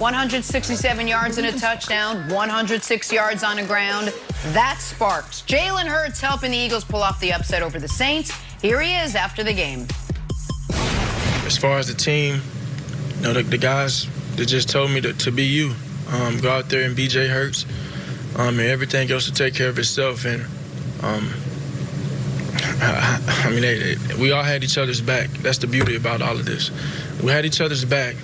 167 yards and a touchdown, 106 yards on the ground. That sparked Jalen Hurts helping the Eagles pull off the upset over the Saints. Here he is after the game. As far as the team, you know, the guys that just told me to be you. Go out there and be Jay Hurts. And everything else to take care of itself. And I mean, we all had each other's back. That's the beauty about all of this. We had each other's back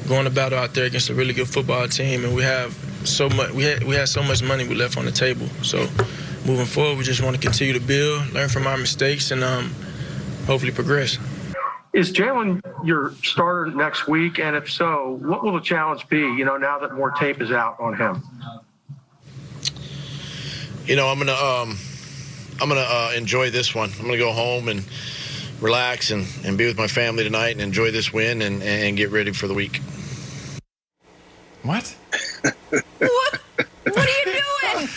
going to battle out there against a really good football team, and we have so much. We had so much money we left on the table. So moving forward, we just want to continue to build, learn from our mistakes, and hopefully progress. Is Jalen your starter next week? And if so, what will the challenge be, you know, now that more tape is out on him? You know, I'm gonna enjoy this one. I'm gonna go home and relax and be with my family tonight and enjoy this win and get ready for the week. What? What are you doing?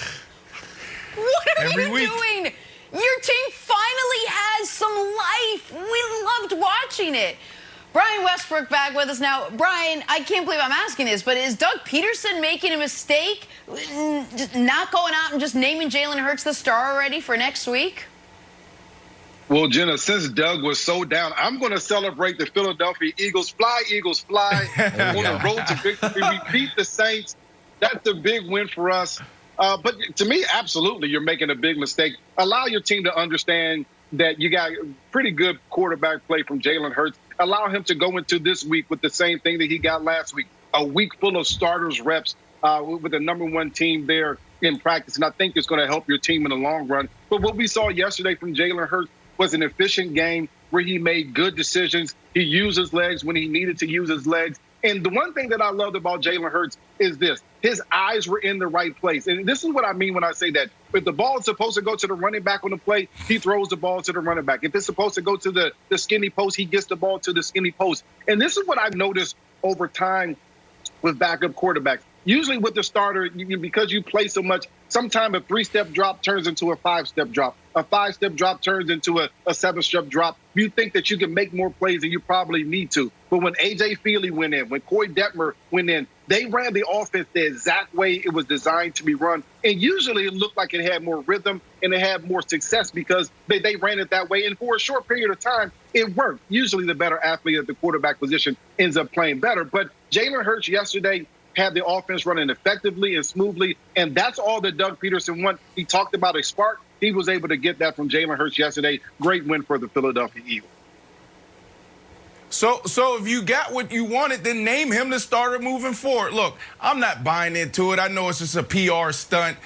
What are you doing? Your team finally has some life. We loved watching it. Brian Westbrook back with us now. Brian, I can't believe I'm asking this, but is Doug Pederson making a mistake not going out and just naming Jalen Hurts the star already for next week? Well, Jenna, since Doug was so down, I'm going to celebrate the Philadelphia Eagles. Fly, Eagles, fly. On the road to victory. We beat the Saints. That's a big win for us. But to me, absolutely, you're making a big mistake. Allow your team to understand that you got pretty good quarterback play from Jalen Hurts. Allow him to go into this week with the same thing that he got last week, a week full of starters reps with the #1 team there in practice. And I think it's going to help your team in the long run. But what we saw yesterday from Jalen Hurts was an efficient game where he made good decisions. He used his legs when he needed to use his legs. And the one thing that I loved about Jalen Hurts is this. His eyes were in the right place. And this is what I mean when I say that. If the ball is supposed to go to the running back on the play, he throws the ball to the running back. If it's supposed to go to the skinny post, he gets the ball to the skinny post. And this is what I've noticed over time with backup quarterbacks. Usually with the starter, because you play so much, sometimes a 3-step drop turns into a 5-step drop. A 5-step drop turns into a 7-step drop. You think that you can make more plays than you probably need to. But when A.J. Feely went in, when Corey Detmer went in, they ran the offense the exact way it was designed to be run. And usually it looked like it had more rhythm and it had more success because they ran it that way. And for a short period of time, it worked. Usually the better athlete at the quarterback position ends up playing better. But Jalen Hurts yesterday had the offense running effectively and smoothly, and that's all that Doug Pederson wants. He talked about a spark. He was able to get that from Jalen Hurts yesterday. Great win for the Philadelphia Eagles. So if you got what you wanted, then name him the starter moving forward. Look, I'm not buying into it. I know it's just a PR stunt.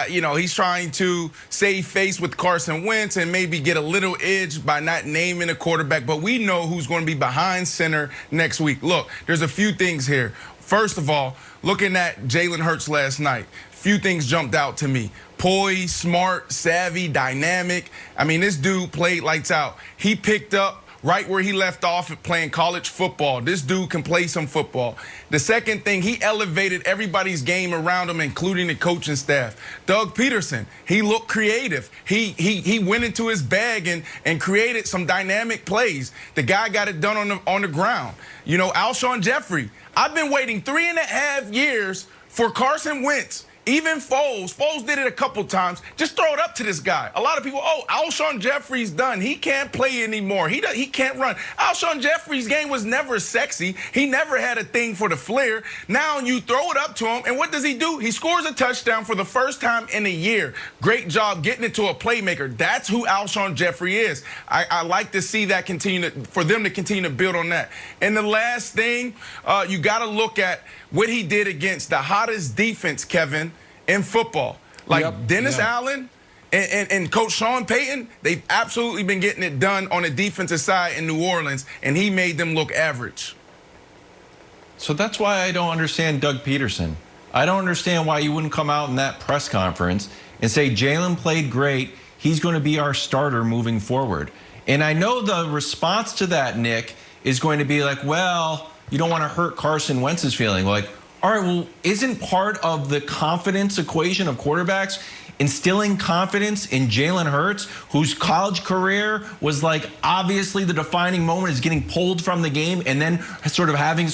You know, he's trying to save face with Carson Wentz and maybe get a little edge by not naming a quarterback. But we know who's going to be behind center next week. Look, there's a few things here. First of all, looking at Jalen Hurts last night, few things jumped out to me. Poised, smart, savvy, dynamic. I mean, this dude played lights out. He picked up right where he left off at playing college football. This dude can play some football. The second thing, he elevated everybody's game around him, including the coaching staff. Doug Pederson, he looked creative. He went into his bag and created some dynamic plays. The guy got it done on the ground. You know, Alshon Jeffrey, I've been waiting 3.5 years for Carson Wentz. Even Foles did it a couple times. Just throw it up to this guy. A lot of people, Alshon Jeffrey's done. He can't play anymore. He can't run. Alshon Jeffrey's game was never sexy. He never had a thing for the flair. Now you throw it up to him, and what does he do? He scores a touchdown for the first time in a year. Great job getting it to a playmaker. That's who Alshon Jeffrey is. I like to see that for them to continue to build on that. And the last thing, you got to look at what he did against the hottest defense, Kevin, in football. Like Dennis Allen and Coach Sean Payton, they've absolutely been getting it done on the defensive side in New Orleans, and he made them look average. So that's why I don't understand Doug Pederson. I don't understand why you wouldn't come out in that press conference and say Jalen played great, he's going to be our starter moving forward. And I know the response to that, Nick, is going to be like, well, you don't want to hurt Carson Wentz's feeling. Like, all right, well, isn't part of the confidence equation of quarterbacks instilling confidence in Jalen Hurts, whose college career was like obviously the defining moment, is getting pulled from the game and then sort of having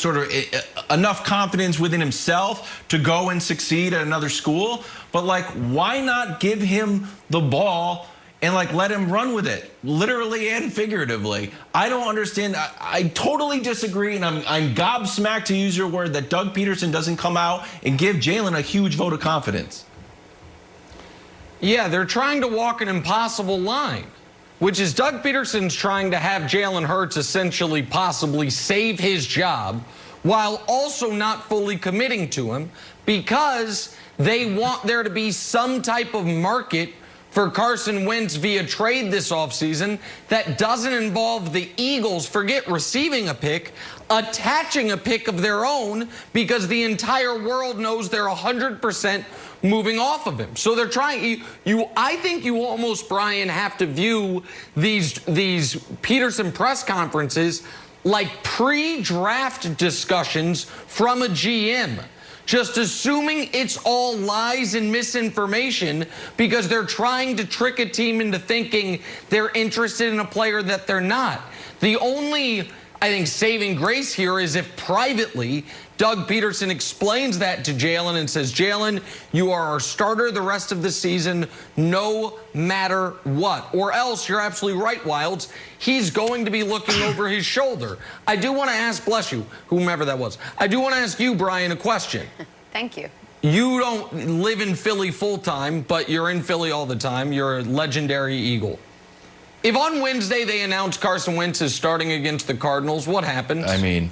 enough confidence within himself to go and succeed at another school. But like, why not give him the ball and like let him run with it, literally and figuratively? I don't understand. I totally disagree, and I'm gobsmacked, to use your word, that Doug Pederson doesn't come out and give Jalen a huge vote of confidence. Yeah, they're trying to walk an impossible line, which is Doug Pederson's trying to have Jalen Hurts essentially possibly save his job while also not fully committing to him, because they want there to be some type of market for Carson Wentz via trade this offseason that doesn't involve the Eagles, forget receiving a pick, attaching a pick of their own, because the entire world knows they're 100% moving off of him. So they're trying, I think you almost, Brian, have to view these Pederson press conferences like pre-draft discussions from a GM. Just assuming it's all lies and misinformation because they're trying to trick a team into thinking they're interested in a player that they're not. The only, I think, saving grace here is if privately Doug Pederson explains that to Jalen and says, Jalen, you are our starter the rest of the season, no matter what. Or else, you're absolutely right, Wilds, he's going to be looking over his shoulder. I do want to ask, bless you, whomever that was, I do want to ask you, Brian, a question. Thank you. You don't live in Philly full-time, but you're in Philly all the time. You're a legendary Eagle. If on Wednesday they announce Carson Wentz is starting against the Cardinals, what happens? I mean...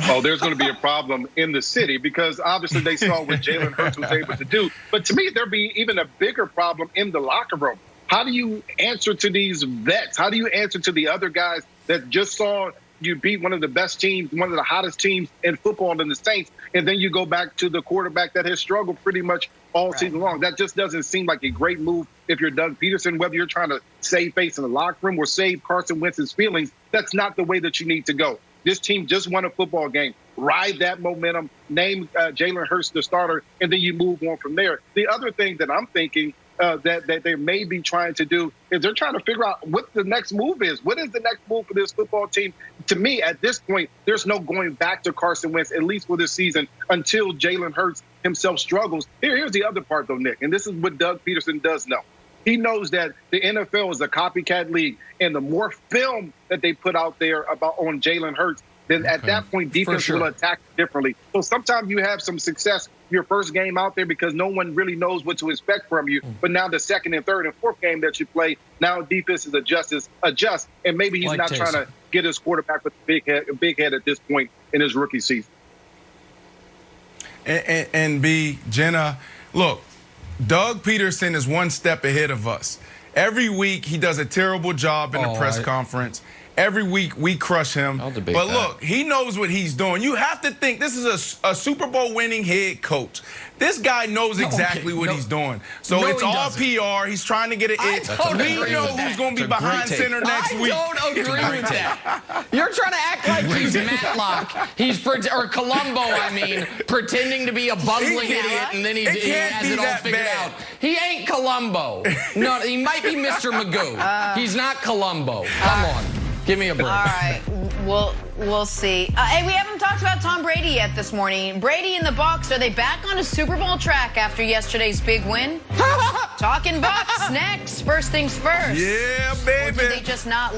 Oh, there's going to be a problem in the city because obviously they saw what Jalen Hurts was able to do. But to me, there'd be even a bigger problem in the locker room. How do you answer to these vets? How do you answer to the other guys that just saw you beat one of the best teams, one of the hottest teams in football in the Saints, and then you go back to the quarterback that has struggled pretty much all season long? That just doesn't seem like a great move if you're Doug Pederson, whether you're trying to save face in the locker room or save Carson Wentz's feelings. That's not the way that you need to go. This team just won a football game. Ride that momentum, name Jalen Hurts the starter, and then you move on from there. The other thing that I'm thinking that they may be trying to do is they're trying to figure out what the next move is. What is the next move for this football team? To me, at this point, there's no going back to Carson Wentz, at least for this season, until Jalen Hurts himself struggles. Here's the other part, though, Nick, and this is what Doug Pederson does know. He knows that the NFL is a copycat league, and the more film that they put out there on Jalen Hurts, then at that point, defense will attack differently. So sometimes you have some success your first game out there because no one really knows what to expect from you. But now the second and third and fourth game that you play, now defenses adjust, and maybe he's not trying to get his quarterback with a big head at this point in his rookie season. And Jenna, look, Doug Pederson is one step ahead of us. Every week, he does a terrible job in the press conference. Every week, we crush him. I'll debate but that. Look, he knows what he's doing. You have to think this is a Super Bowl winning head coach. This guy knows exactly what he's doing. So it's all PR. He's trying to get it in. We know who's going to be behind center next week. I don't agree with that. You're trying to act like he's Matlock. Or Columbo, I mean, pretending to be a bungling idiot, and then he has it all figured out. He ain't Columbo. No, he might be Mr. Magoo. He's not Columbo. Come on. Give me a break. All right, we'll see. Hey, we haven't talked about Tom Brady yet this morning. Brady and the Bucs, are they back on a Super Bowl track after yesterday's big win? Talking Bucs next. First things first. Yeah, baby. Or did they just not